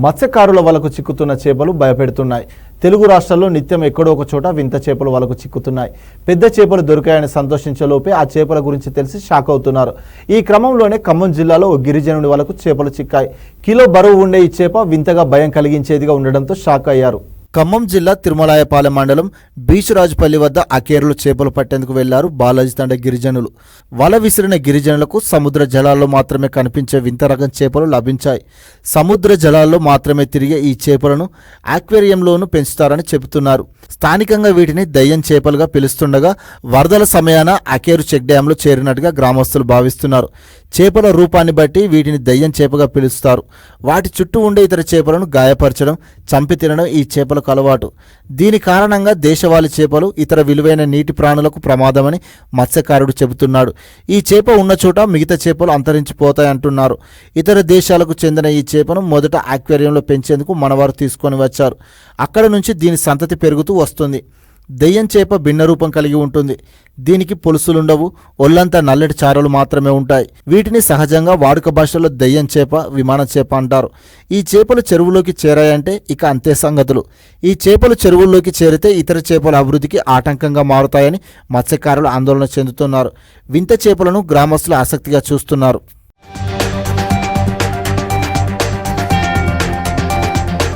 మత్స్యకారుల వలకు చిక్కుతున్న చేపలు భయపెడుతున్నాయి. తెలుగు రాష్ట్రాల్లో నిత్యం ఎక్కడో ఒక చోట వింత చేపలు వలకు చిక్కుతున్నాయి. పెద్ద చేపలు దొరికాయని సంతోషించేలోపే ఆ చేపల గురించి తెలిసి షాక్ అవుతున్నారు. ఈ క్రమంలోనే ఖమ్మం జిల్లాలో ఓ గిరిజనుడి వలకు చేపలు చిక్కాయి. కిలో బరువు ఉండే ఈ చేప వింతగా భయం కలిగించేదిగా ఉండడంతో షాక్ అయ్యారు. ఖమ్మం జిల్లా తిరుమలాయపాలెం మండలం బీచురాజుపల్లి వద్ద అకేరులో చేపలు పట్టేందుకు వెళ్లారు బాలాజీ తండ గిరిజనులు. వల విసిరిన గిరిజనులకు సముద్ర జలాల్లో మాత్రమే కనిపించే వింత రకం చేపలు లభించాయి. సముద్ర జలాల్లో మాత్రమే తిరిగే ఈ చేపలను ఆక్వేరియంలోనూ పెంచుతారని చెబుతున్నారు. స్థానికంగా వీటిని దయ్యం చేపలుగా పిలుస్తుండగా వరదల సమయాన అకేరు చెక్ డ్యాంలో చేరినట్టుగా గ్రామస్తులు భావిస్తున్నారు. చేపల రూపాన్ని బట్టి వీటిని దయ్యం చేపగా పిలుస్తారు. వాటి చుట్టూ ఉండే ఇతర చేపలను గాయపరచడం, చంపి తినడం ఈ చేపలకు అలవాటు. దీని కారణంగా దేశవాళీ చేపలు ఇతర విలువైన నీటి ప్రాణులకు ప్రమాదమని మత్స్యకారుడు చెబుతున్నాడు. ఈ చేప ఉన్న చోట మిగతా చేపలు అంతరించిపోతాయంటున్నారు. ఇతర దేశాలకు చెందిన ఈ చేపను మొదట ఆక్వేరియంలో పెంచేందుకు మనవారు తీసుకొని వచ్చారు. అక్కడ నుంచి దీని సంతతి పెరుగుతూ వస్తుంది. దెయ్యం చేప భిన్న రూపం కలిగి ఉంటుంది. దీనికి పొలుసులుండవు, ఒళ్లంతా నల్లటి చారలు మాత్రమే ఉంటాయి. వీటిని సహజంగా వాడుక భాషలో దెయ్యం చేప, విమాన చేప అంటారు. ఈ చేపలు చెరువులోకి చేరాయంటే ఇక అంతే సంగతులు. ఈ చేపలు చెరువుల్లోకి చేరితే ఇతర చేపల అభివృద్ధికి ఆటంకంగా మారుతాయని మత్స్యకారులు ఆందోళన చెందుతున్నారు. వింత చేపలను గ్రామస్తులు ఆసక్తిగా చూస్తున్నారు.